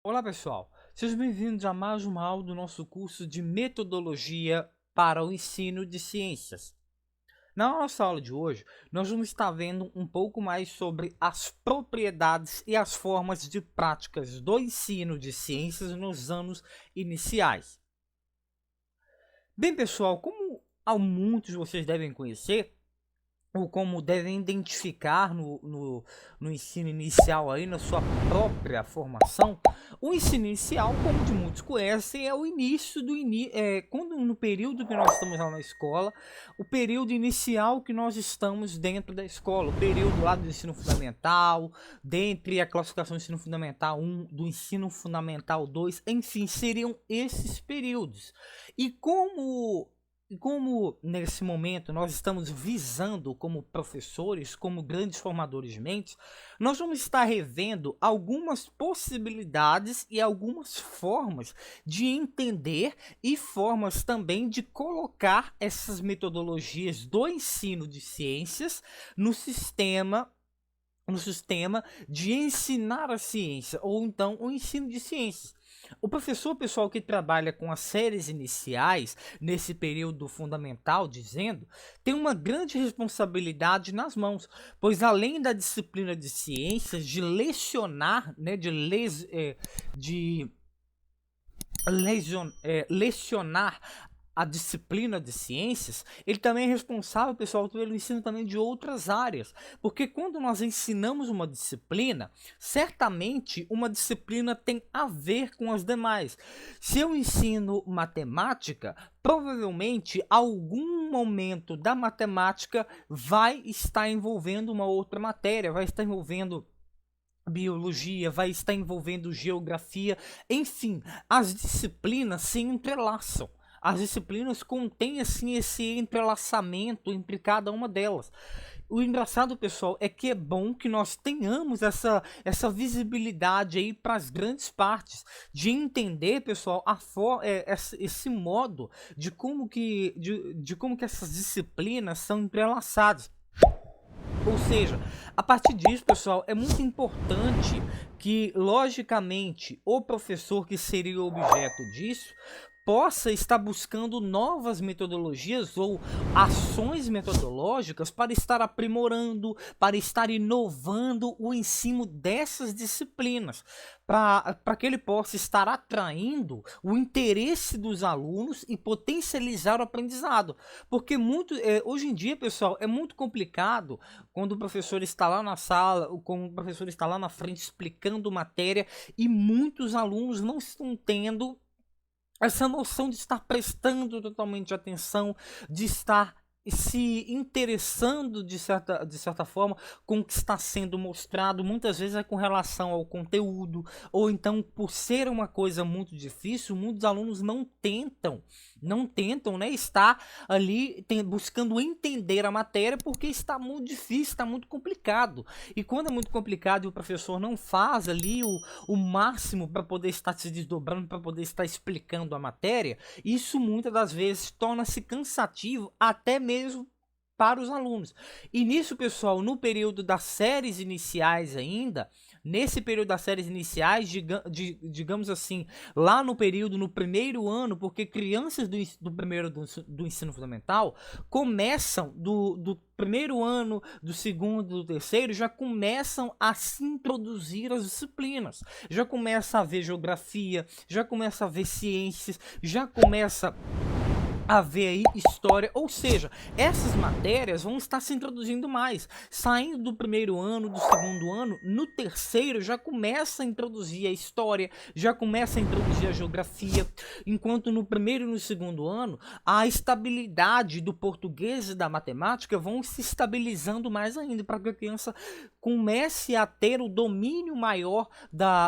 Olá pessoal, sejam bem-vindos a mais uma aula do nosso curso de Metodologia para o Ensino de Ciências. Na nossa aula de hoje, nós vamos estar vendo um pouco mais sobre as propriedades e as formas de práticas do ensino de ciências nos anos iniciais. Bem pessoal, como muitos de vocês devem conhecer, ou como devem identificar no ensino inicial, aí, na sua própria formação, o ensino inicial, como de muitos conhecem, é o início quando no período que nós estamos lá na escola, o período inicial que nós estamos dentro da escola, o período lá do ensino fundamental, dentre a classificação do ensino fundamental 1, do ensino fundamental 2, enfim, seriam esses períodos. E como nesse momento nós estamos visando como professores, como grandes formadores de mentes, nós vamos estar revendo algumas possibilidades e algumas formas de entender e formas também de colocar essas metodologias do ensino de ciências no sistema de ensinar a ciência, ou então o ensino de ciências. O professor, pessoal, que trabalha com as séries iniciais, nesse período fundamental, tem uma grande responsabilidade nas mãos, pois além da disciplina de ciências, de lecionar, né, lecionar a disciplina de ciências, ele também é responsável, pessoal, pelo ensino também de outras áreas, porque quando nós ensinamos uma disciplina, certamente uma disciplina tem a ver com as demais. Se eu ensino matemática, provavelmente algum momento da matemática vai estar envolvendo uma outra matéria, vai estar envolvendo biologia, vai estar envolvendo geografia, enfim, as disciplinas se entrelaçam. As disciplinas contêm assim esse entrelaçamento entre cada uma delas. O engraçado, pessoal, é que é bom que nós tenhamos essa visibilidade aí para as grandes partes, de entender, pessoal, esse modo de como que essas disciplinas são entrelaçadas. Ou seja, a partir disso, pessoal, é muito importante que, logicamente, o professor que seria o objeto disso possa estar buscando novas metodologias ou ações metodológicas para estar aprimorando, para estar inovando o ensino dessas disciplinas, para que ele possa estar atraindo o interesse dos alunos e potencializar o aprendizado. Porque hoje em dia, pessoal, é muito complicado quando o professor está lá na sala, quando o professor está lá na frente explicando matéria e muitos alunos não estão tendo essa noção de estar prestando totalmente atenção, de estar se interessando de certa forma com o que está sendo mostrado, muitas vezes é com relação ao conteúdo, ou então por ser uma coisa muito difícil, muitos alunos não tentam, né, estar ali buscando entender a matéria porque está muito difícil, está muito complicado. E quando é muito complicado e o professor não faz ali o máximo para poder estar se desdobrando, para poder estar explicando a matéria, isso muitas das vezes torna-se cansativo até mesmo para os alunos. E nisso, pessoal, no período das séries iniciais ainda, nesse período das séries iniciais, digamos assim, lá no primeiro ano, porque crianças do ensino fundamental começam do primeiro ano, do segundo, do terceiro, já começam a se introduzir as disciplinas, já começa a ver geografia, já começa a ver ciências, já começa a ver aí história, ou seja, essas matérias vão estar se introduzindo mais, saindo do primeiro ano, do segundo ano, no terceiro já começa a introduzir a história, já começa a introduzir a geografia, enquanto no primeiro e no segundo ano, a estabilidade do português e da matemática vão se estabilizando mais ainda, para que a criança comece a ter o domínio maior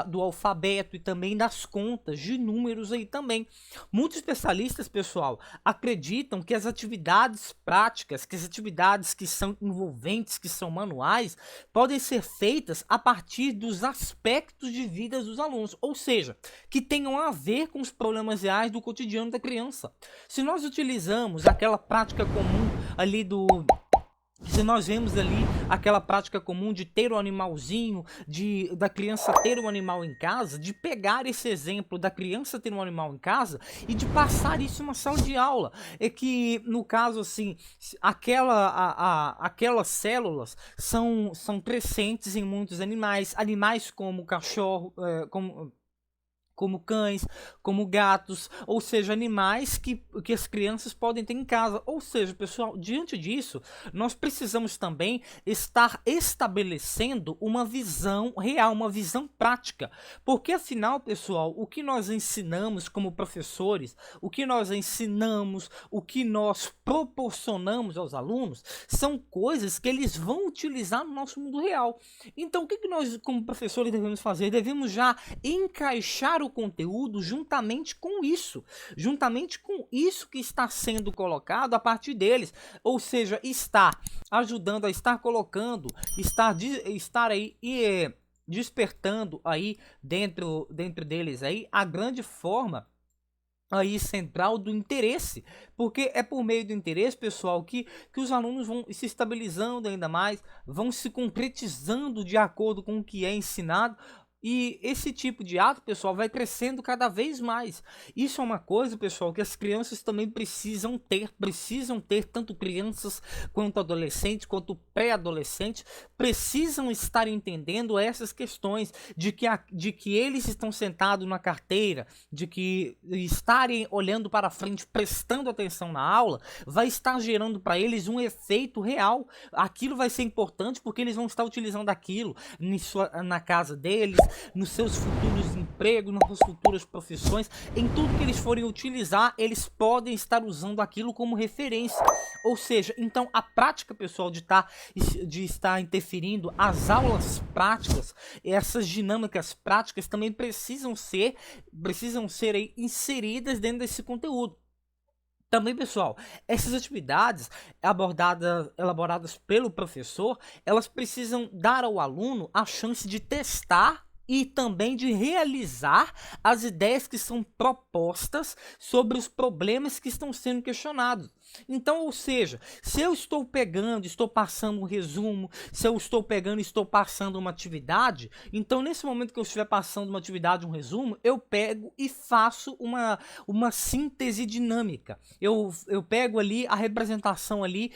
do alfabeto e também das contas, de números aí também. Muitos especialistas, pessoal, acreditam que as atividades práticas, que as atividades que são envolventes, que são manuais, podem ser feitas a partir dos aspectos de vida dos alunos, ou seja, que tenham a ver com os problemas reais do cotidiano da criança. Se nós utilizamos aquela prática comum ali Se nós vemos ali aquela prática comum de ter um animalzinho, da criança ter um animal em casa, de pegar esse exemplo da criança ter um animal em casa e de passar isso em uma sala de aula. É que, no caso, assim, aquelas células são presentes em muitos animais, animais como cachorro, como cães, como gatos, ou seja, animais que as crianças podem ter em casa. Ou seja, pessoal, diante disso, nós precisamos também estar estabelecendo uma visão real, uma visão prática. Porque afinal, pessoal, o que nós ensinamos como professores, o que nós ensinamos, o que nós proporcionamos aos alunos, são coisas que eles vão utilizar no nosso mundo real. Então, o que nós, como professores, devemos fazer? Devemos já encaixar o conteúdo juntamente com isso que está sendo colocado a partir deles, ou seja, estar ajudando a estar colocando, estar aí e despertando aí dentro deles aí a grande forma aí central do interesse, porque é por meio do interesse, pessoal, que os alunos vão se estabilizando ainda mais, vão se concretizando de acordo com o que é ensinado. E esse tipo de ato, pessoal, vai crescendo cada vez mais. Isso é uma coisa, pessoal, que as crianças também precisam ter tanto crianças quanto adolescentes, quanto pré-adolescentes, precisam estar entendendo essas questões de que eles estão sentados na carteira, de que estarem olhando para frente, prestando atenção na aula, vai estar gerando para eles um efeito real. Aquilo vai ser importante porque eles vão estar utilizando aquilo na casa deles, nos seus futuros empregos, nas suas futuras profissões, em tudo que eles forem utilizar, eles podem estar usando aquilo como referência. Ou seja, então a prática, pessoal, de estar interferindo, as aulas práticas, essas dinâmicas práticas também precisam ser aí inseridas dentro desse conteúdo. Também, pessoal, essas atividades elaboradas pelo professor, elas precisam dar ao aluno a chance de testar e também de realizar as ideias que são propostas sobre os problemas que estão sendo questionados. Então, ou seja, se eu estou pegando, estou passando um resumo, se eu estou pegando e estou passando uma atividade, então nesse momento que eu estiver passando uma atividade, um resumo, eu pego e faço uma síntese dinâmica. Eu pego ali a representação ali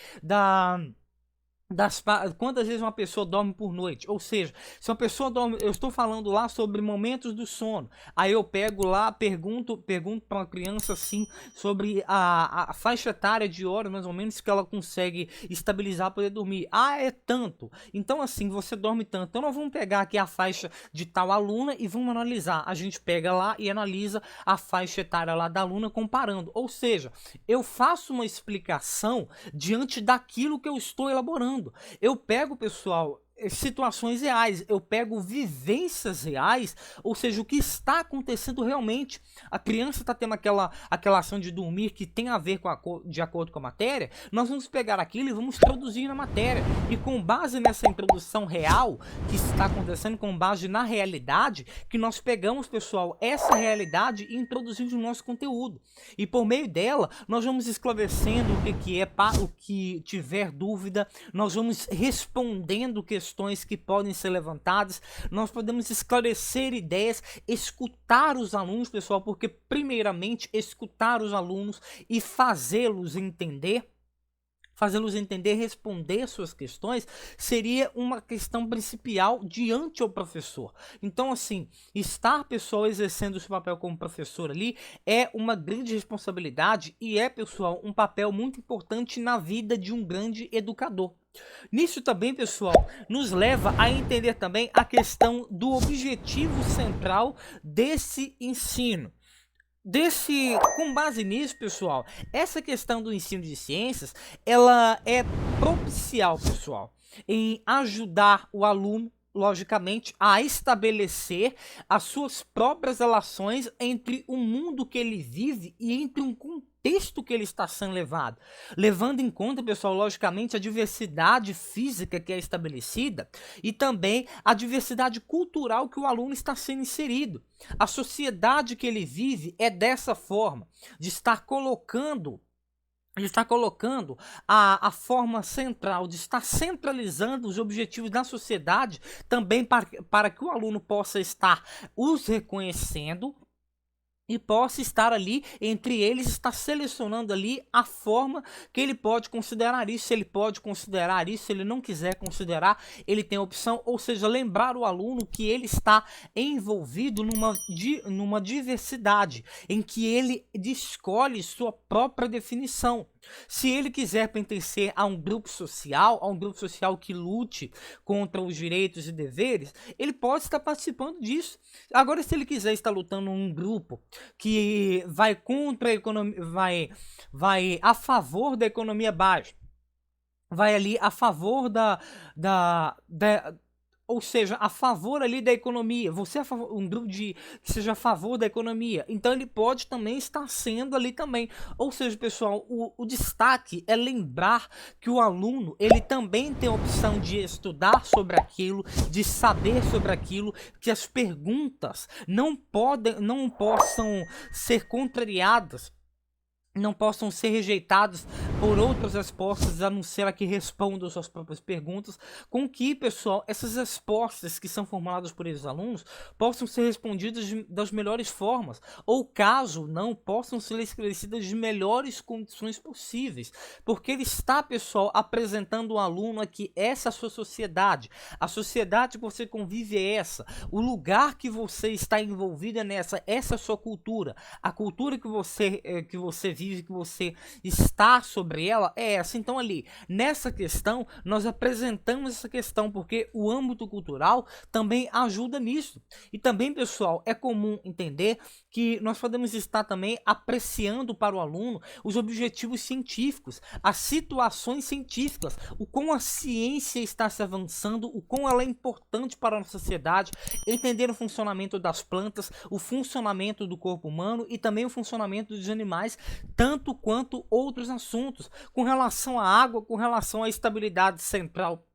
quantas vezes uma pessoa dorme por noite, ou seja, se uma pessoa dorme, eu estou falando lá sobre momentos do sono, aí eu pego lá, pergunto para uma criança assim sobre a faixa etária de horas mais ou menos que ela consegue estabilizar para poder dormir. É tanto, então assim, você dorme tanto, então nós vamos pegar aqui a faixa de tal aluna e vamos analisar. A gente pega lá e analisa a faixa etária lá da aluna comparando, ou seja, eu faço uma explicação diante daquilo que eu estou elaborando. Eu pego, pessoal, situações reais, eu pego vivências reais, ou seja, o que está acontecendo realmente. A criança está tendo aquela ação de dormir que tem a ver de acordo com a matéria, nós vamos pegar aquilo e vamos traduzir na matéria, e com base nessa introdução real que está acontecendo, com base na realidade, que nós pegamos, pessoal, essa realidade e introduzimos no nosso conteúdo, e por meio dela, nós vamos esclarecendo o que tiver dúvida, nós vamos respondendo questões que podem ser levantadas, nós podemos esclarecer ideias, escutar os alunos, pessoal, porque primeiramente escutar os alunos e fazê-los entender, responder suas questões, seria uma questão principal diante ao professor. Então, assim, estar, pessoal, exercendo o seu papel como professor ali é uma grande responsabilidade e pessoal, um papel muito importante na vida de um grande educador. Nisso também, pessoal, nos leva a entender também a questão do objetivo central desse ensino. Com base nisso, pessoal, essa questão do ensino de ciências, ela é propicial, pessoal, em ajudar o aluno, logicamente, a estabelecer as suas próprias relações entre o mundo que ele vive e entre um contexto que ele está sendo levando em conta, pessoal, logicamente, a diversidade física que é estabelecida e também a diversidade cultural que o aluno está sendo inserido. A sociedade que ele vive é dessa forma, de estar colocando ele está colocando a forma central de estar centralizando os objetivos da sociedade também para que o aluno possa estar os reconhecendo e possa estar ali, entre eles, estar selecionando ali a forma que ele pode considerar isso, se ele pode considerar isso, se ele não quiser considerar, ele tem a opção, ou seja, lembrar o aluno que ele está envolvido numa diversidade, em que ele escolhe sua própria definição. Se ele quiser pertencer a um grupo social que lute contra os direitos e deveres, ele pode estar participando disso. Agora, se ele quiser estar lutando em um grupo que vai contra a economia, vai a favor da economia baixa, vai ali a favor ou seja, a favor ali da economia, você é a favor, um grupo que seja a favor da economia, então ele pode também estar sendo ali também. Ou seja, pessoal, o destaque é lembrar que o aluno, ele também tem a opção de estudar sobre aquilo, de saber sobre aquilo, que as perguntas não possam ser contrariadas, não possam ser rejeitados por outras respostas, a não ser a que respondam suas próprias perguntas, com que, pessoal, essas respostas que são formuladas por esses alunos possam ser respondidas das melhores formas, ou caso não, possam ser esclarecidas de melhores condições possíveis, porque ele está, pessoal, apresentando ao aluno aqui essa é a sua sociedade, a sociedade que você convive é essa, o lugar que você está envolvido é nessa, essa é a sua cultura, a cultura que você vive, que você está sobre ela é essa. Então ali, nessa questão, nós apresentamos essa questão, porque o âmbito cultural também ajuda nisso. E também, pessoal, é comum entender que nós podemos estar também apreciando para o aluno os objetivos científicos, as situações científicas, o quão a ciência está se avançando, o quão ela é importante para a nossa sociedade, entender o funcionamento das plantas, o funcionamento do corpo humano e também o funcionamento dos animais, tanto quanto outros assuntos, com relação à água, com relação à estabilidade central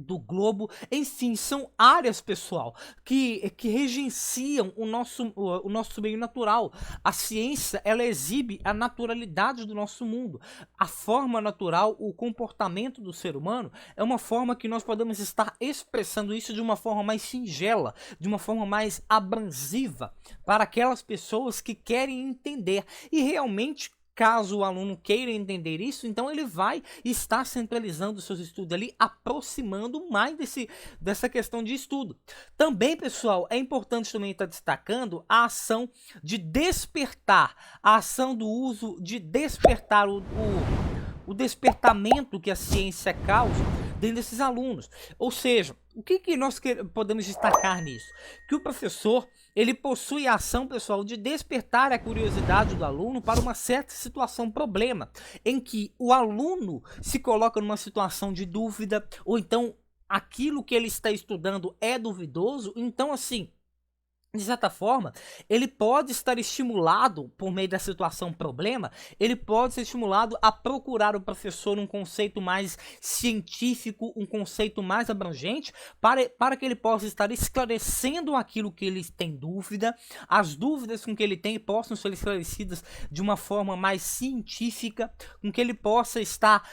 do globo, enfim, são áreas, pessoal, que regenciam o nosso meio natural. A ciência, ela exibe a naturalidade do nosso mundo. A forma natural, o comportamento do ser humano é uma forma que nós podemos estar expressando isso de uma forma mais singela, de uma forma mais abrasiva, para aquelas pessoas que querem entender. E realmente, caso o aluno queira entender isso, então ele vai estar centralizando os seus estudos ali, aproximando mais dessa questão de estudo. Também, pessoal, é importante também estar destacando a ação de despertar, a ação do uso de despertar o despertamento que a ciência causa dentro desses alunos. Ou seja, o que nós podemos destacar nisso? Que o professor, ele possui a ação, pessoal, de despertar a curiosidade do aluno para uma certa situação, problema, em que o aluno se coloca numa situação de dúvida, ou então aquilo que ele está estudando é duvidoso, então assim, de certa forma, ele pode estar estimulado por meio da situação problema, ele pode ser estimulado a procurar o professor um conceito mais científico, um conceito mais abrangente, para que ele possa estar esclarecendo aquilo que ele tem dúvida, as dúvidas com que ele tem possam ser esclarecidas de uma forma mais científica, com que ele possa estar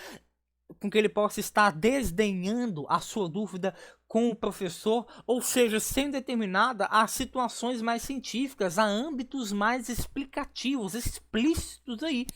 desdenhando a sua dúvida com o professor, ou seja, sendo determinada a situações mais científicas, a âmbitos mais explicativos, explícitos aí.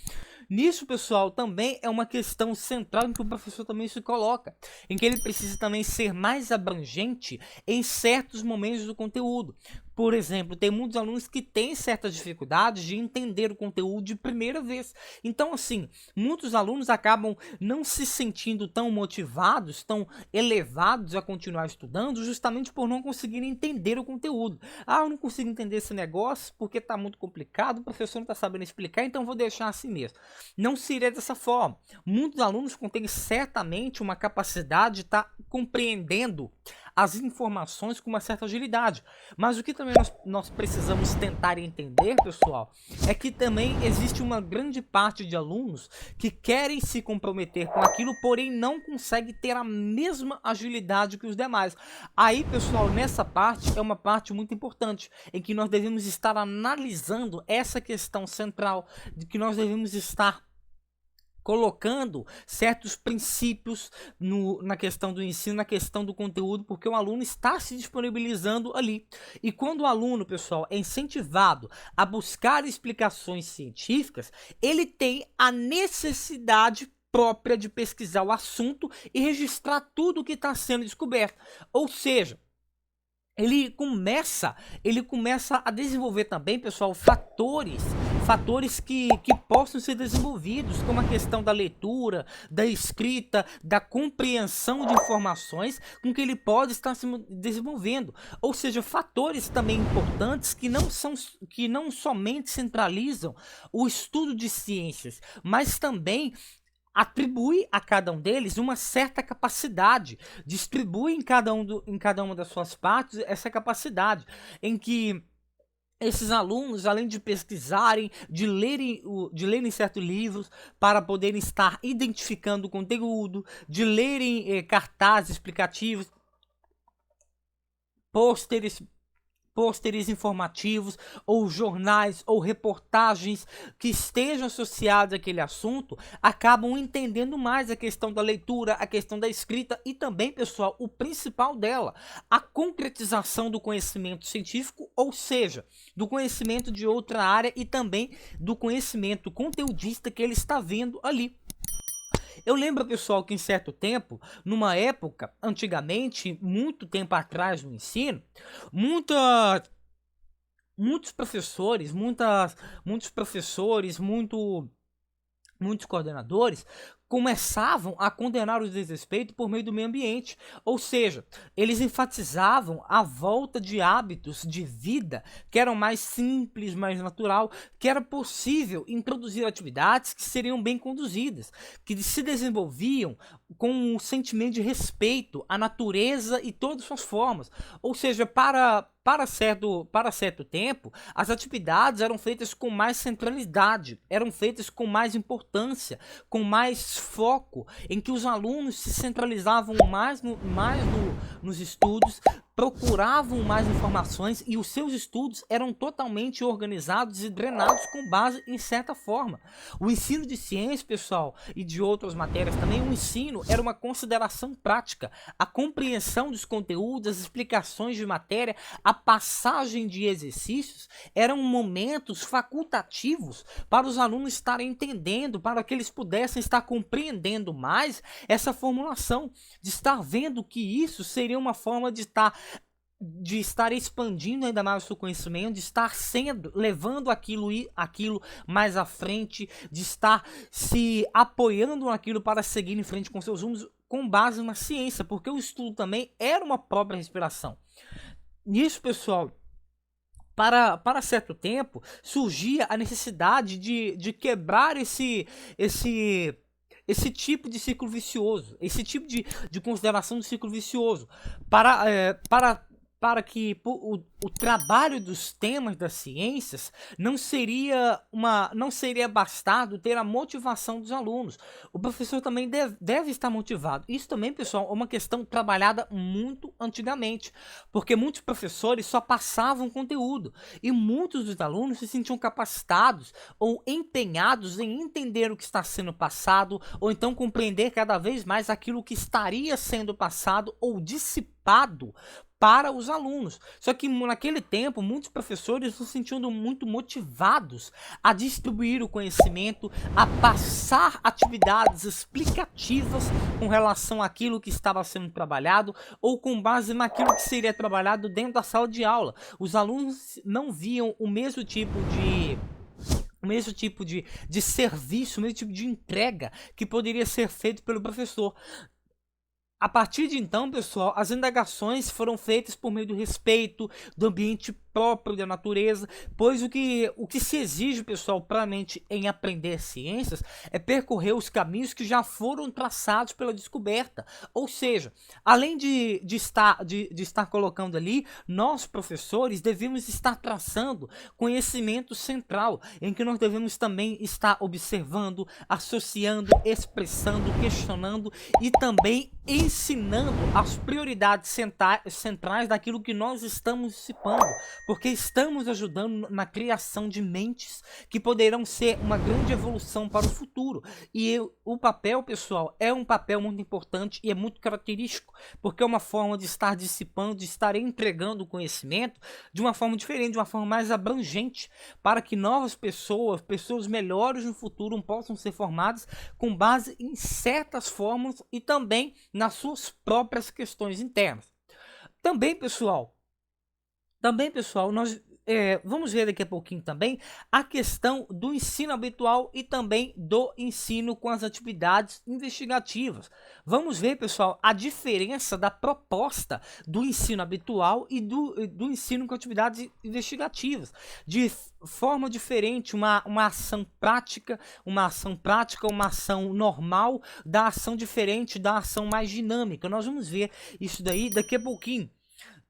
Nisso, pessoal, também é uma questão central em que o professor também se coloca, em que ele precisa também ser mais abrangente em certos momentos do conteúdo. Por exemplo, tem muitos alunos que têm certas dificuldades de entender o conteúdo de primeira vez. Então, assim, muitos alunos acabam não se sentindo tão motivados, tão elevados a continuar estudando, justamente por não conseguirem entender o conteúdo. Ah, eu não consigo entender esse negócio porque está muito complicado, o professor não está sabendo explicar, então vou deixar assim mesmo. Não seria dessa forma. Muitos alunos contêm certamente uma capacidade de estar compreendendo as informações com uma certa agilidade. Mas o que também nós precisamos tentar entender, pessoal, é que também existe uma grande parte de alunos que querem se comprometer com aquilo, porém não conseguem ter a mesma agilidade que os demais. Aí, pessoal, nessa parte é uma parte muito importante, em que nós devemos estar analisando essa questão central, de que nós devemos estar colocando certos princípios na questão do ensino, na questão do conteúdo, porque o aluno está se disponibilizando ali. E quando o aluno, pessoal, é incentivado a buscar explicações científicas, ele tem a necessidade própria de pesquisar o assunto e registrar tudo o que está sendo descoberto. Ou seja, ele começa a desenvolver também, pessoal, fatores que possam ser desenvolvidos, como a questão da leitura, da escrita, da compreensão de informações com que ele pode estar se desenvolvendo. Ou seja, fatores também importantes que não somente centralizam o estudo de ciências, mas também atribui a cada um deles uma certa capacidade, distribui em cada uma das suas partes essa capacidade, em que esses alunos, além de pesquisarem, de lerem certos livros para poderem estar identificando o conteúdo, de lerem cartazes explicativos, pôsteres informativos, ou jornais, ou reportagens que estejam associados àquele assunto, acabam entendendo mais a questão da leitura, a questão da escrita e também, pessoal, o principal dela, a concretização do conhecimento científico, ou seja, do conhecimento de outra área e também do conhecimento conteudista que ele está vendo ali. Eu lembro, pessoal, que em certo tempo, numa época, antigamente, muito tempo atrás no ensino, muitos professores, muitos coordenadores começavam a condenar o desrespeito por meio do meio ambiente, ou seja, eles enfatizavam a volta de hábitos de vida que eram mais simples, mais natural, que era possível introduzir atividades que seriam bem conduzidas, que se desenvolviam com um sentimento de respeito à natureza e todas as suas formas, ou seja, para certo tempo, as atividades eram feitas com mais centralidade, eram feitas com mais importância, com mais foco, em que os alunos se centralizavam mais nos estudos, procuravam mais informações e os seus estudos eram totalmente organizados e drenados com base em certa forma. O ensino de ciência, pessoal, e de outras matérias também, o ensino era uma consideração prática, a compreensão dos conteúdos, as explicações de matéria, a passagem de exercícios eram momentos facultativos para os alunos estarem entendendo, para que eles pudessem estar compreendendo mais essa formulação, de estar vendo que isso seria uma forma de estar expandindo ainda mais o seu conhecimento, de estar levando aquilo mais à frente, de estar se apoiando naquilo para seguir em frente com seus rumos com base na ciência, porque o estudo também era uma própria respiração. Nisso, pessoal, para certo tempo, surgia a necessidade de quebrar esse tipo de ciclo vicioso, esse tipo de consideração do ciclo vicioso, para que o trabalho dos temas das ciências não seria bastado ter a motivação dos alunos. O professor também deve estar motivado. Isso também, pessoal, é uma questão trabalhada muito antigamente, porque muitos professores só passavam conteúdo e muitos dos alunos se sentiam capacitados ou empenhados em entender o que está sendo passado, ou então compreender cada vez mais aquilo que estaria sendo passado ou dissipado para os alunos. Só que naquele tempo, muitos professores se sentiam muito motivados a distribuir o conhecimento, a passar atividades explicativas com relação àquilo que estava sendo trabalhado ou com base naquilo que seria trabalhado dentro da sala de aula. Os alunos não viam o mesmo tipo de serviço, o mesmo tipo de entrega que poderia ser feito pelo professor. A partir de então, pessoal, as indagações foram feitas por meio do respeito, do ambiente próprio da natureza, pois o que se exige, pessoal, propriamente em aprender ciências é percorrer os caminhos que já foram traçados pela descoberta. Ou seja, além de estar colocando ali, nós, professores, devemos estar traçando conhecimento central, em que nós devemos também estar observando, associando, expressando, questionando e também ensinando as prioridades centrais daquilo que nós estamos dissipando, porque estamos ajudando na criação de mentes que poderão ser uma grande evolução para o futuro. E o papel, pessoal, é um papel muito importante e é muito característico, porque é uma forma de estar dissipando, de estar entregando o conhecimento de uma forma diferente, de uma forma mais abrangente, para que novas pessoas, pessoas melhores no futuro possam ser formadas com base em certas fórmulas e também nas suas próprias questões internas. Também, pessoal, nós vamos ver daqui a pouquinho também a questão do ensino habitual e também do ensino com as atividades investigativas. Vamos ver, pessoal, a diferença da proposta do ensino habitual e do ensino com atividades investigativas. De forma diferente, uma ação prática, uma ação normal, da ação diferente, da ação mais dinâmica. Nós vamos ver isso daí daqui a pouquinho.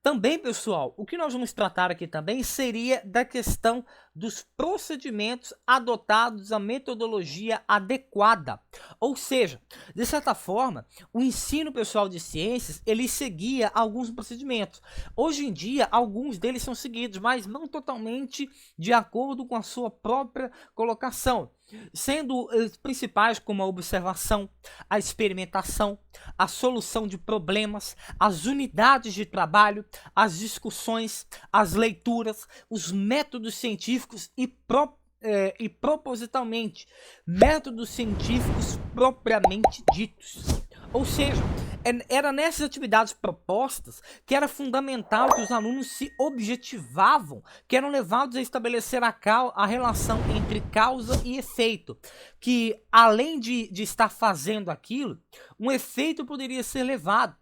Também, pessoal, o que nós vamos tratar aqui também seria da questão dos procedimentos adotados, a metodologia adequada. Ou seja, de certa forma, o ensino pessoal de ciências, ele seguia alguns procedimentos. Hoje em dia, alguns deles são seguidos, mas não totalmente de acordo com a sua própria colocação, sendo os principais como a observação, a experimentação, a solução de problemas, as unidades de trabalho, as discussões, as leituras, os métodos científicos e propositalmente métodos científicos propriamente ditos. Ou seja, era nessas atividades propostas que era fundamental que os alunos se objetivavam, que eram levados a estabelecer a relação entre causa e efeito, que além de estar fazendo aquilo, um efeito poderia ser levado.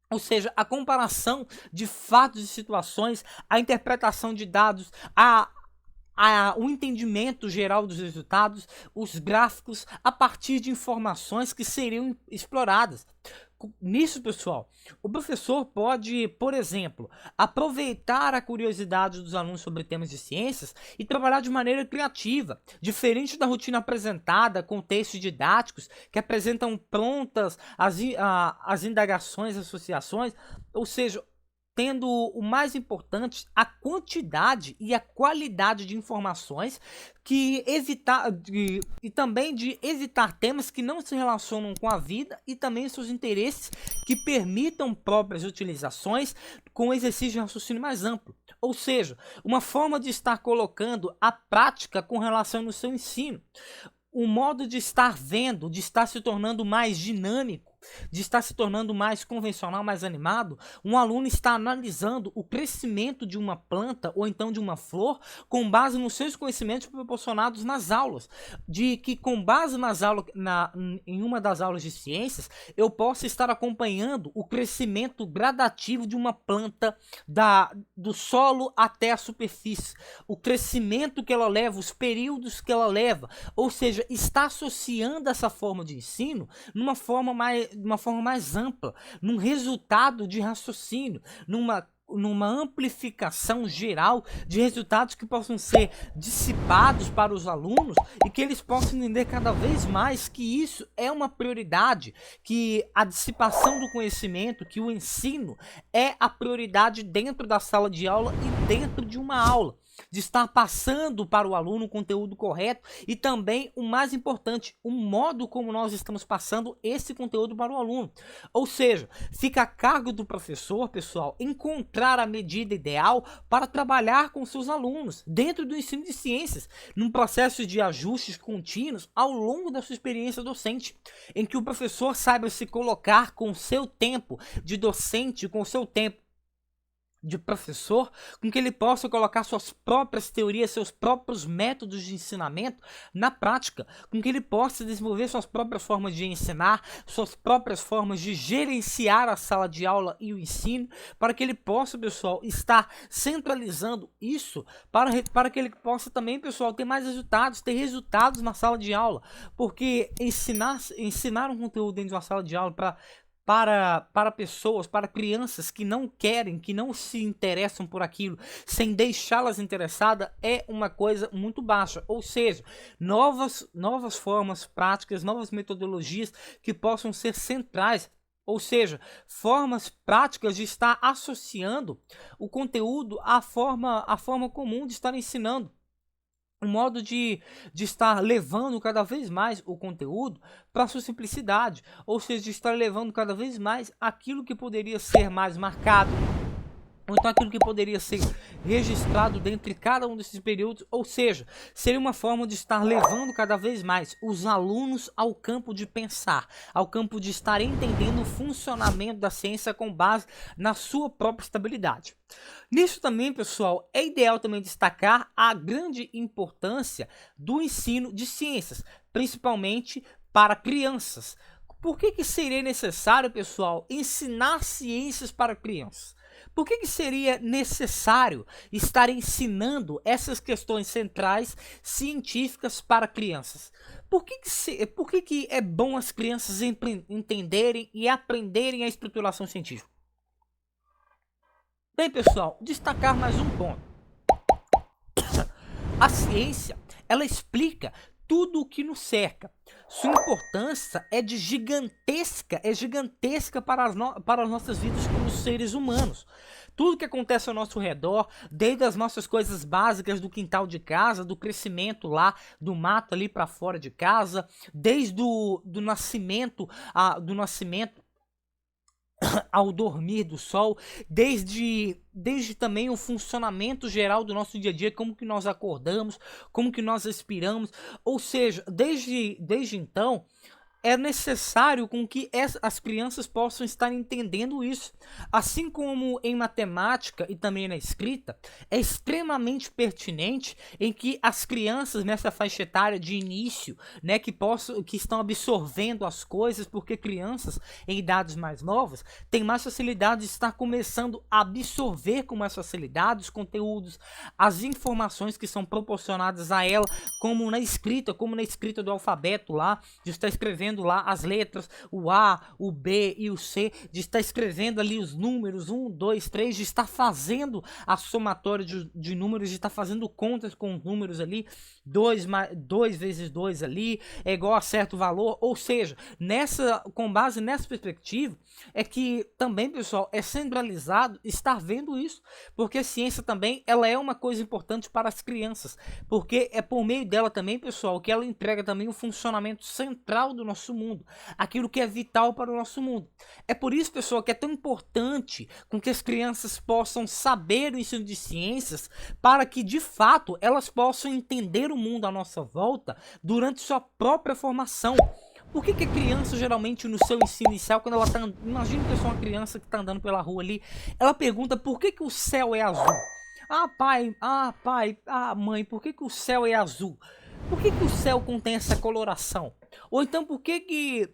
Ou seja, a comparação de fatos e situações, a interpretação de dados, o entendimento geral dos resultados, os gráficos, a partir de informações que seriam exploradas. Nisso, pessoal, o professor pode, por exemplo, aproveitar a curiosidade dos alunos sobre temas de ciências e trabalhar de maneira criativa, diferente da rotina apresentada com textos didáticos que apresentam prontas as indagações, associações, ou seja, tendo o mais importante, a quantidade e a qualidade de informações e também de evitar temas que não se relacionam com a vida e também seus interesses, que permitam próprias utilizações com exercício de raciocínio mais amplo. Ou seja, uma forma de estar colocando a prática com relação no seu ensino. O modo de estar vendo, de estar se tornando mais dinâmico, de estar se tornando mais convencional, mais animado, um aluno está analisando o crescimento de uma planta ou então de uma flor com base nos seus conhecimentos proporcionados nas aulas. De que com base nas aulas, em uma das aulas de ciências, eu posso estar acompanhando o crescimento gradativo de uma planta do solo até a superfície, o crescimento que ela leva, os períodos que ela leva, ou seja, está associando essa forma de ensino de uma forma mais ampla, num resultado de raciocínio, numa amplificação geral de resultados que possam ser dissipados para os alunos e que eles possam entender cada vez mais que isso é uma prioridade, que a dissipação do conhecimento, que o ensino é a prioridade dentro da sala de aula e dentro de uma aula, de estar passando para o aluno o conteúdo correto e também, o mais importante, o modo como nós estamos passando esse conteúdo para o aluno. Ou seja, fica a cargo do professor, pessoal, encontrar a medida ideal para trabalhar com seus alunos dentro do ensino de ciências, num processo de ajustes contínuos ao longo da sua experiência docente, em que o professor saiba se colocar com o seu tempo de docente, com o seu tempo de professor, com que ele possa colocar suas próprias teorias, seus próprios métodos de ensinamento na prática, com que ele possa desenvolver suas próprias formas de ensinar, suas próprias formas de gerenciar a sala de aula e o ensino, para que ele possa, pessoal, estar centralizando isso para que ele possa também, pessoal, ter mais resultados, ter resultados na sala de aula, porque ensinar um conteúdo dentro de uma sala de aula para pessoas, para crianças que não querem, que não se interessam por aquilo, sem deixá-las interessadas, é uma coisa muito baixa. Ou seja, novas formas práticas, novas metodologias que possam ser centrais Ou seja, formas práticas de estar associando o conteúdo à forma comum de estar ensinando. Um modo de estar levando cada vez mais o conteúdo para sua simplicidade. Ou seja, de estar levando cada vez mais aquilo que poderia ser mais marcado, ou então aquilo que poderia ser registrado dentre cada um desses períodos, ou seja, seria uma forma de estar levando cada vez mais os alunos ao campo de pensar, ao campo de estar entendendo o funcionamento da ciência com base na sua própria estabilidade. Nisso também, pessoal, é ideal também destacar a grande importância do ensino de ciências, principalmente para crianças. Por que seria necessário, pessoal, ensinar ciências para crianças? Por que seria necessário estar ensinando essas questões centrais científicas para crianças? Por que é bom as crianças entenderem e aprenderem a estruturação científica? Bem, pessoal, destacar mais um ponto. A ciência, ela explica tudo o que nos cerca. Sua importância é gigantesca para as nossas vidas como seres humanos. Tudo que acontece ao nosso redor, desde as nossas coisas básicas do quintal de casa, do crescimento lá, do mato ali para fora de casa, desde do nascimento ao dormir do sol, desde também o funcionamento geral do nosso dia a dia, como que nós acordamos, como que nós respiramos, ou seja, desde então, é necessário com que as crianças possam estar entendendo isso. Assim como em matemática e também na escrita, é extremamente pertinente em que as crianças nessa faixa etária de início, né, que estão absorvendo as coisas, porque crianças em idades mais novas têm mais facilidade de estar começando a absorver com mais facilidade os conteúdos, as informações que são proporcionadas a ela, como na escrita do alfabeto lá, de estar escrevendo lá as letras, o A, o B e o C, de estar escrevendo ali os números 1, 2, 3, de estar fazendo a somatória de números, de estar fazendo contas com os números ali, 2 vezes 2 ali é igual a certo valor, ou seja, com base nessa perspectiva, é que também, pessoal, é centralizado estar vendo isso, porque a ciência também, ela é uma coisa importante para as crianças, porque é por meio dela também, pessoal, que ela entrega também o funcionamento central do nosso mundo, aquilo que é vital para o nosso mundo. É por isso, pessoal, que é tão importante com que as crianças possam saber o ensino de ciências, para que, de fato, elas possam entender o mundo à nossa volta durante sua própria formação. Por que a criança, geralmente, no seu ensino inicial, quando ela tá... Imagina, pessoal, uma criança que está andando pela rua ali, ela pergunta por que o céu é azul? Mãe, por que o céu é azul? Por que o céu contém essa coloração? Ou então, por que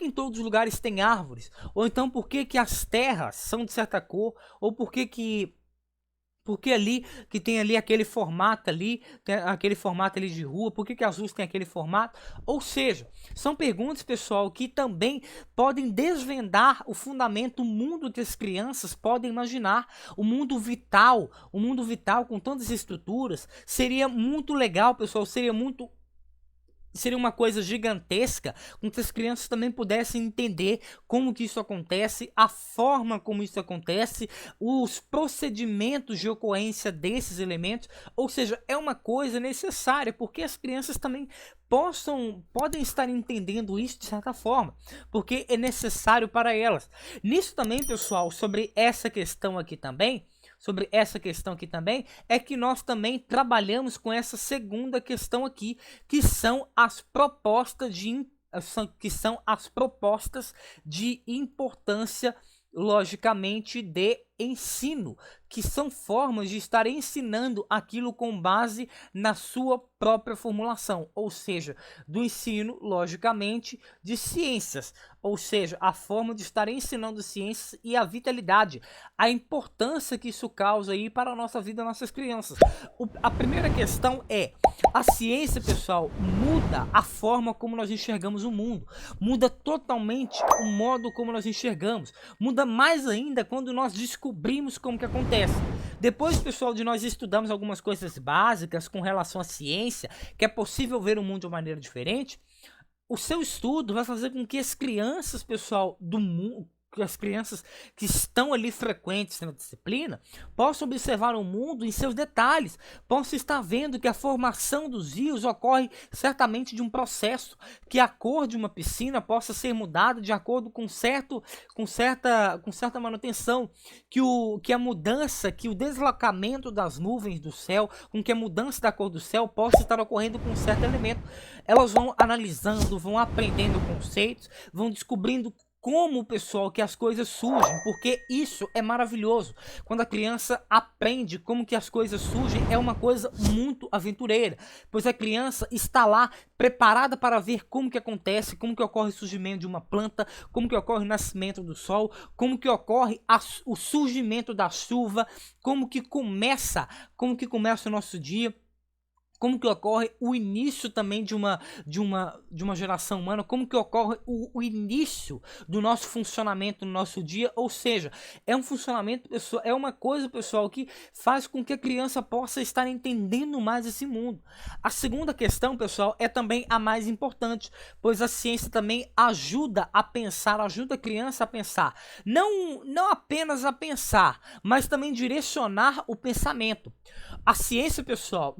em todos os lugares tem árvores? Ou então, por que as terras são de certa cor? Ou porque ali, que tem ali aquele formato ali, tem aquele formato ali de rua, por que as ruas têm aquele formato? Ou seja, são perguntas, pessoal, que também podem desvendar o fundamento, o mundo que as crianças podem imaginar, o mundo vital com tantas estruturas. Seria muito legal, pessoal, seria uma coisa gigantesca, com que as crianças também pudessem entender como que isso acontece, a forma como isso acontece, os procedimentos de ocorrência desses elementos, ou seja, é uma coisa necessária, porque as crianças também podem estar entendendo isso de certa forma, porque é necessário para elas. Nisso também, pessoal, sobre essa questão aqui também, é que nós também trabalhamos com essa segunda questão aqui, que são as propostas de importância, logicamente, de ensino, que são formas de estar ensinando aquilo com base na sua própria formulação, ou seja, do ensino, logicamente, de ciências, ou seja, a forma de estar ensinando ciências e a vitalidade, a importância que isso causa aí para a nossa vida, nossas crianças. A primeira questão é: a ciência, pessoal, muda a forma como nós enxergamos o mundo, muda totalmente o modo como nós enxergamos, muda mais ainda quando nós descobrimos como que acontece. Depois, pessoal, de nós estudarmos algumas coisas básicas com relação à ciência, que é possível ver o mundo de uma maneira diferente, o seu estudo vai fazer com que as crianças, pessoal, do mundo, que as crianças que estão ali frequentes na disciplina possam observar o mundo em seus detalhes, possam estar vendo que a formação dos rios ocorre certamente de um processo, que a cor de uma piscina possa ser mudada de acordo com certa manutenção, que a mudança, que o deslocamento das nuvens do céu, com que a mudança da cor do céu possa estar ocorrendo com um certo elemento. Elas vão analisando, vão aprendendo conceitos, vão descobrindo como, pessoal, que as coisas surgem, porque isso é maravilhoso. Quando a criança aprende como que as coisas surgem, é uma coisa muito aventureira, pois a criança está lá preparada para ver como que acontece, como que ocorre o surgimento de uma planta, como que ocorre o nascimento do sol, como que ocorre o surgimento da chuva, como que começa o nosso dia, como que ocorre o início também de uma geração humana, como que ocorre o início do nosso funcionamento no nosso dia, ou seja, é um funcionamento, pessoal, é uma coisa, pessoal, que faz com que a criança possa estar entendendo mais esse mundo. A segunda questão, pessoal, é também a mais importante, pois a ciência também ajuda a pensar, ajuda a criança a pensar, não apenas a pensar, mas também direcionar o pensamento. A ciência, pessoal,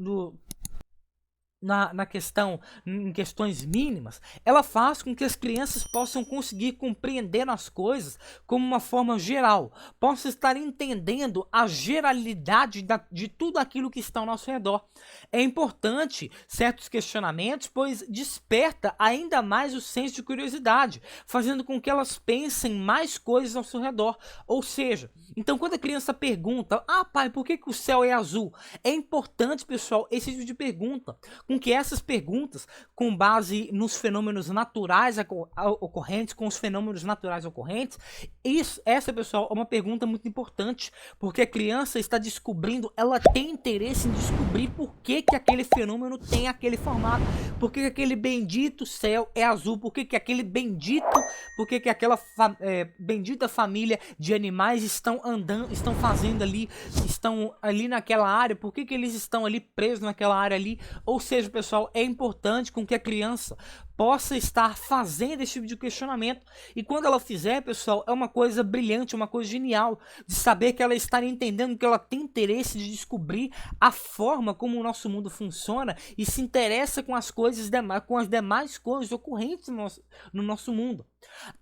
em questões mínimas, ela faz com que as crianças possam conseguir compreender as coisas como uma forma geral, possam estar entendendo a geralidade de tudo aquilo que está ao nosso redor. É importante certos questionamentos, pois desperta ainda mais o senso de curiosidade, fazendo com que elas pensem mais coisas ao seu redor. Ou seja, então quando a criança pergunta, pai, por que o céu é azul? É importante, pessoal, esse tipo de pergunta, com que essas perguntas, com base nos fenômenos naturais ocorrentes, com os fenômenos naturais ocorrentes, essa, pessoal, é uma pergunta muito importante, porque a criança está descobrindo, ela tem interesse em descobrir por que aquele fenômeno tem aquele formato, por que aquele bendito céu é azul, por que aquele bendito, por que aquela bendita família de animais estão fazendo ali, estão ali naquela área, por que eles estão ali presos naquela área ali. Ou seja, pessoal, é importante com que a criança possa estar fazendo esse tipo de questionamento, e quando ela fizer, pessoal, é uma coisa brilhante, uma coisa genial, de saber que ela está entendendo, que ela tem interesse de descobrir a forma como o nosso mundo funciona e se interessa com as coisas com as demais coisas ocorrentes no nosso mundo.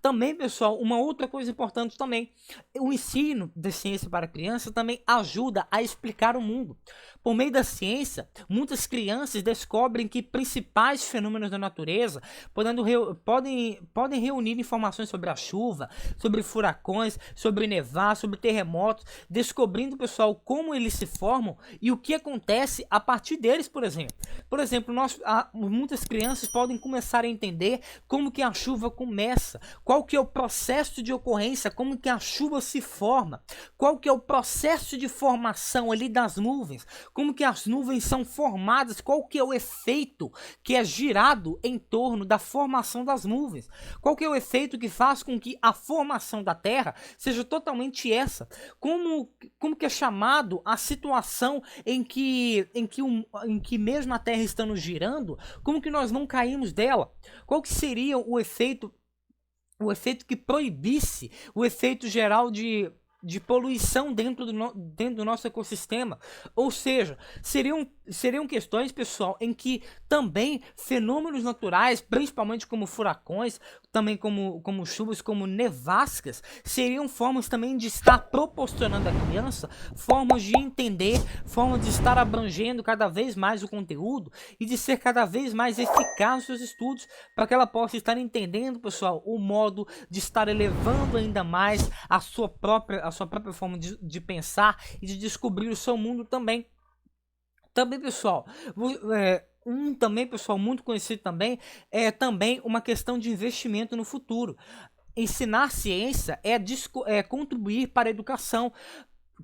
Também, pessoal, uma outra coisa importante também, o ensino de ciência para a criança também ajuda a explicar o mundo. Por meio da ciência, muitas crianças descobrem que principais fenômenos da natureza podem reunir informações sobre a chuva, sobre furacões, sobre nevar, sobre terremotos, descobrindo, pessoal, como eles se formam e o que acontece a partir deles, por exemplo. Por exemplo, muitas crianças podem começar a entender como que a chuva começa, qual que é o processo de ocorrência, como que a chuva se forma, qual que é o processo de formação ali das nuvens, como que as nuvens são formadas, qual que é o efeito que é girado em torno da formação das nuvens, qual que é o efeito que faz com que a formação da Terra seja totalmente essa, como que é chamado a situação em que mesmo a Terra estando girando, como que nós não caímos dela, qual que seria o efeito que proibisse o efeito geral de poluição dentro do nosso ecossistema. Ou seja, seriam questões, pessoal, em que também fenômenos naturais, principalmente como furacões, também como chuvas, como nevascas, seriam formas também de estar proporcionando à criança formas de entender, formas de estar abrangendo cada vez mais o conteúdo e de ser cada vez mais eficaz nos seus estudos, para que ela possa estar entendendo, pessoal, o modo de estar elevando ainda mais a sua própria forma de pensar e de descobrir o seu mundo também. Também, pessoal, pessoal, muito conhecido também, é também uma questão de investimento no futuro. Ensinar ciência é contribuir para a educação,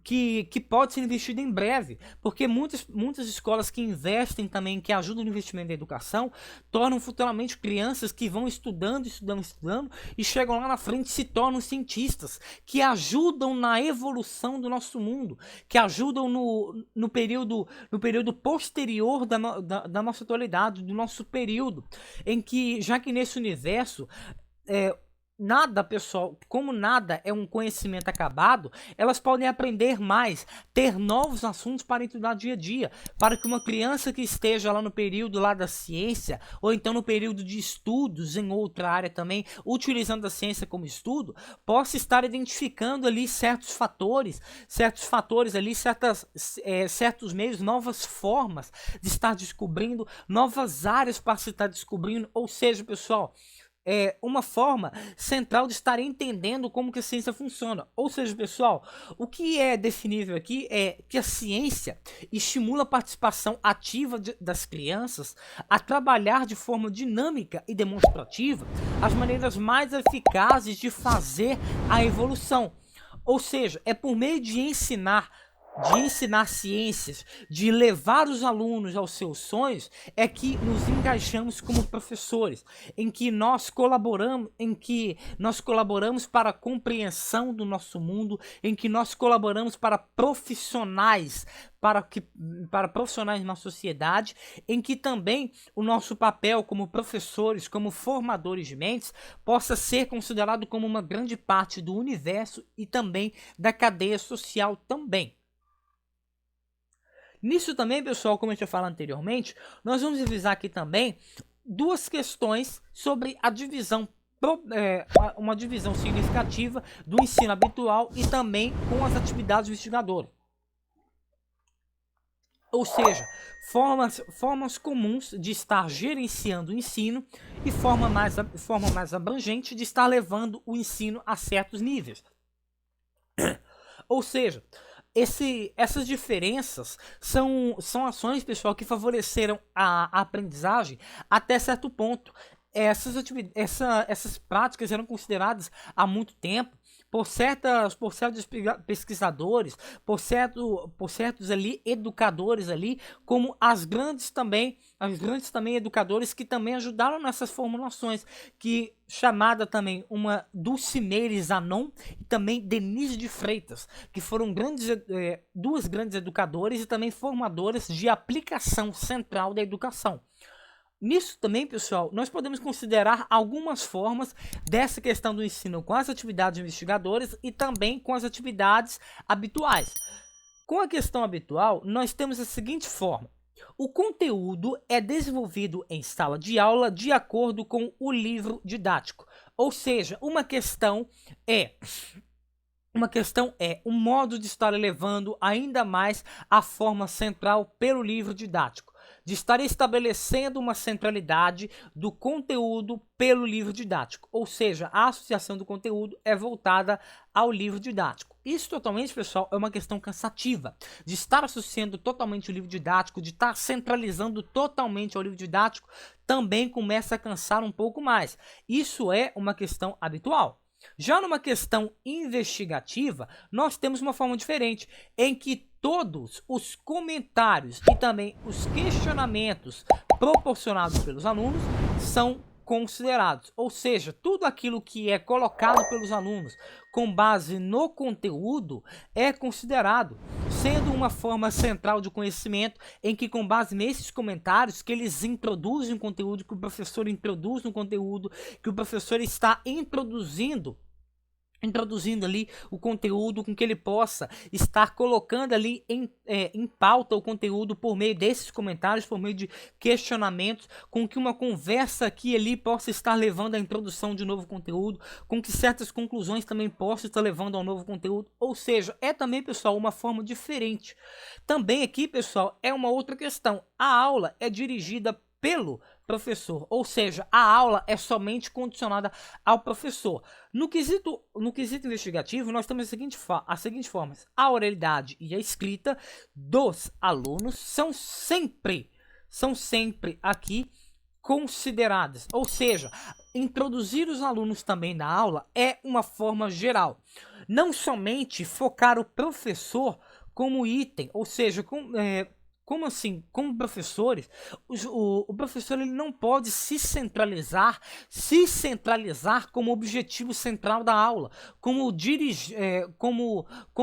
que pode ser investido em breve, porque muitas escolas que investem também, que ajudam no investimento da educação, tornam futuramente crianças que vão estudando e chegam lá na frente e se tornam cientistas, que ajudam na evolução do nosso mundo, que ajudam no período posterior da nossa atualidade, do nosso período, em que, já que nesse universo, nada, pessoal, como nada é um conhecimento acabado, elas podem aprender mais, ter novos assuntos para estudar dia a dia, para que uma criança que esteja lá no período lá da ciência, ou então no período de estudos em outra área também, utilizando a ciência como estudo, possa estar identificando ali certos fatores ali, certos meios, novas formas de estar descobrindo, novas áreas para se estar descobrindo, ou seja, pessoal, uma forma central de estar entendendo como que a ciência funciona. Ou seja, pessoal, o que é definível aqui é que a ciência estimula a participação ativa das crianças a trabalhar de forma dinâmica e demonstrativa as maneiras mais eficazes de fazer a evolução. Ou seja, é por meio de ensinar ciências, de levar os alunos aos seus sonhos, é que nos engaixamos como professores, em que nós colaboramos para a compreensão do nosso mundo, em que nós colaboramos para profissionais, para profissionais na sociedade, em que também o nosso papel como professores, como formadores de mentes, possa ser considerado como uma grande parte do universo e também da cadeia social também. Nisso também, pessoal, como eu tinha falado anteriormente, nós vamos revisar aqui também duas questões sobre a divisão, uma divisão significativa do ensino habitual e também com as atividades investigadoras. Ou seja, formas comuns de estar gerenciando o ensino e forma mais abrangente de estar levando o ensino a certos níveis. Ou seja, essas diferenças são ações, pessoal, que favoreceram a aprendizagem até certo ponto. Essas práticas eram consideradas há muito tempo por certos pesquisadores, por certos ali educadores ali, como as grandes também educadores que também ajudaram nessas formulações, que chamada também uma Dulcinea Zanon e também Denise de Freitas, que foram duas grandes educadoras e também formadoras de aplicação central da educação. Nisso também, pessoal, nós podemos considerar algumas formas dessa questão do ensino com as atividades investigadoras e também com as atividades habituais. Com a questão habitual, nós temos a seguinte forma: o conteúdo é desenvolvido em sala de aula de acordo com o livro didático. Ou seja, uma questão é o modo de estar elevando ainda mais a forma central pelo livro didático, de estar estabelecendo uma centralidade do conteúdo pelo livro didático, ou seja, a associação do conteúdo é voltada ao livro didático. Isso totalmente, pessoal, é uma questão cansativa, de estar associando totalmente o livro didático, de estar centralizando totalmente ao livro didático, também começa a cansar um pouco mais. Isso é uma questão habitual. Já numa questão investigativa, nós temos uma forma diferente, em que todos os comentários e também os questionamentos proporcionados pelos alunos são considerados. Ou seja, tudo aquilo que é colocado pelos alunos com base no conteúdo é considerado, sendo uma forma central de conhecimento em que, com base nesses comentários, que eles introduzem o conteúdo, que o professor introduz no conteúdo, que o professor está introduzindo ali o conteúdo, com que ele possa estar colocando ali em pauta o conteúdo por meio desses comentários, por meio de questionamentos, com que uma conversa aqui e ali possa estar levando à introdução de novo conteúdo, com que certas conclusões também possam estar levando ao novo conteúdo. Ou seja, é também, pessoal, uma forma diferente. Também aqui, pessoal, é uma outra questão. A aula é dirigida pelo professor, ou seja, a aula é somente condicionada ao professor. No quesito investigativo, nós temos as seguintes formas: a oralidade e a escrita dos alunos são sempre aqui consideradas, ou seja, introduzir os alunos também na aula é uma forma geral. Não somente focar o professor como item, ou seja, como assim, como professores, o professor ele não pode se centralizar como objetivo central da aula, como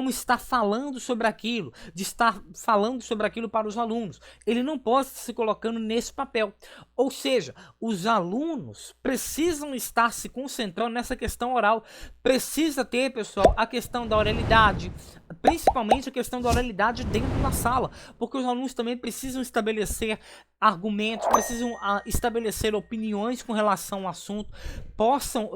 estar falando sobre aquilo, de estar falando sobre aquilo para os alunos. Ele não pode estar se colocando nesse papel. Ou seja, os alunos precisam estar se concentrando nessa questão oral. Precisa ter, pessoal, a questão da oralidade, principalmente a questão da oralidade dentro da sala, porque os alunos também precisam estabelecer argumentos, precisam estabelecer opiniões com relação ao assunto,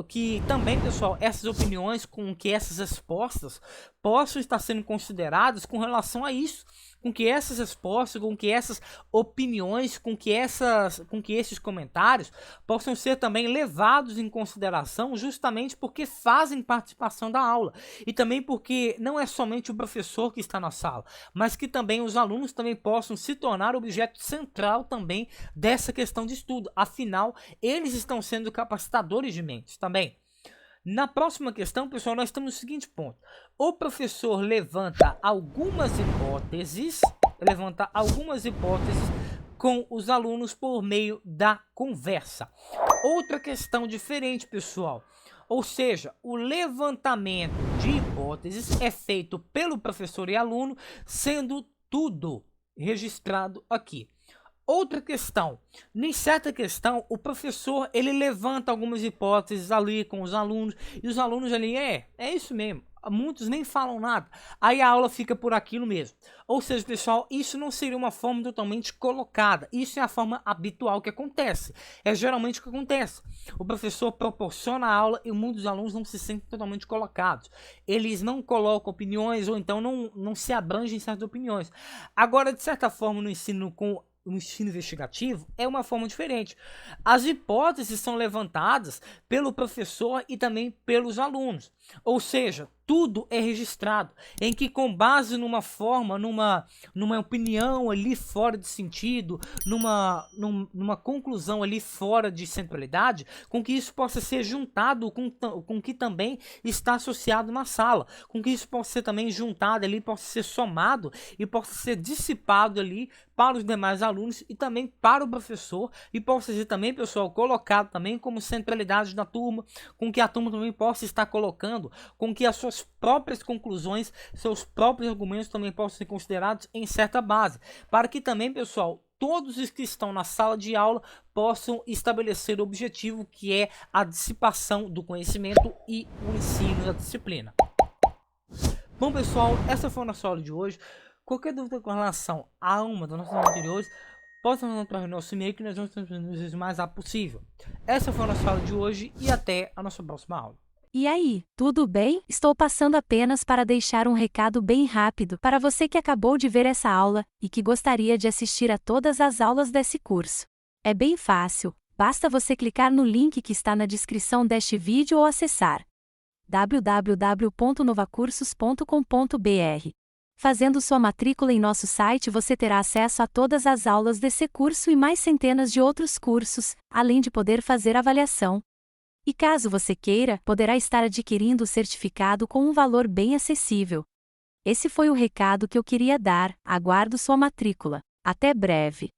que também, pessoal, essas opiniões, com que essas respostas possam estar sendo consideradas com relação a isso, com que essas respostas, com que essas opiniões, com que esses comentários possam ser também levados em consideração, justamente porque fazem participação da aula, e também porque não é somente o professor que está na sala, mas que também os alunos também possam se tornar objeto central também dessa questão de estudo. Afinal, eles estão sendo capacitadores de mentes também. Na próxima questão, pessoal, nós estamos no seguinte ponto. O professor levanta algumas hipóteses com os alunos por meio da conversa. Outra questão diferente, pessoal. Ou seja, o levantamento de hipóteses é feito pelo professor e aluno, sendo tudo registrado aqui. Outra questão, em certa questão, o professor ele levanta algumas hipóteses ali com os alunos, e os alunos ali, é isso mesmo, muitos nem falam nada, aí a aula fica por aquilo mesmo. Ou seja, pessoal, isso não seria uma forma totalmente colocada, isso é a forma habitual que acontece, é geralmente o que acontece. O professor proporciona a aula e muitos alunos não se sentem totalmente colocados, eles não colocam opiniões, ou então não se abrangem em certas opiniões. Agora, de certa forma, no ensino investigativo é uma forma diferente. As hipóteses são levantadas pelo professor e também pelos alunos. Ou seja, tudo é registrado, em que com base numa opinião ali fora de sentido, numa conclusão ali fora de centralidade, com que isso possa ser juntado com que também está associado na sala, com que isso possa ser também juntado ali, possa ser somado e possa ser dissipado ali para os demais alunos e também para o professor, e possa ser também, pessoal, colocado também como centralidade da turma, com que a turma também possa estar colocando, com que as suas próprias conclusões, seus próprios argumentos também possam ser considerados em certa base, para que também, pessoal, todos os que estão na sala de aula possam estabelecer o objetivo, que é a dissipação do conhecimento e o ensino da disciplina. Bom, pessoal, essa foi a nossa aula de hoje. Qualquer dúvida com relação a uma das nossas aulas anteriores, pode mandar para o nosso e-mail, que nós vamos transmitir o mais rápido possível. Essa foi a nossa aula de hoje e até a nossa próxima aula. E aí, tudo bem? Estou passando apenas para deixar um recado bem rápido para você que acabou de ver essa aula e que gostaria de assistir a todas as aulas desse curso. É bem fácil, basta você clicar no link que está na descrição deste vídeo ou acessar www.novacursos.com.br. Fazendo sua matrícula em nosso site, você terá acesso a todas as aulas desse curso e mais centenas de outros cursos, além de poder fazer avaliação. E caso você queira, poderá estar adquirindo o certificado com um valor bem acessível. Esse foi o recado que eu queria dar, aguardo sua matrícula. Até breve!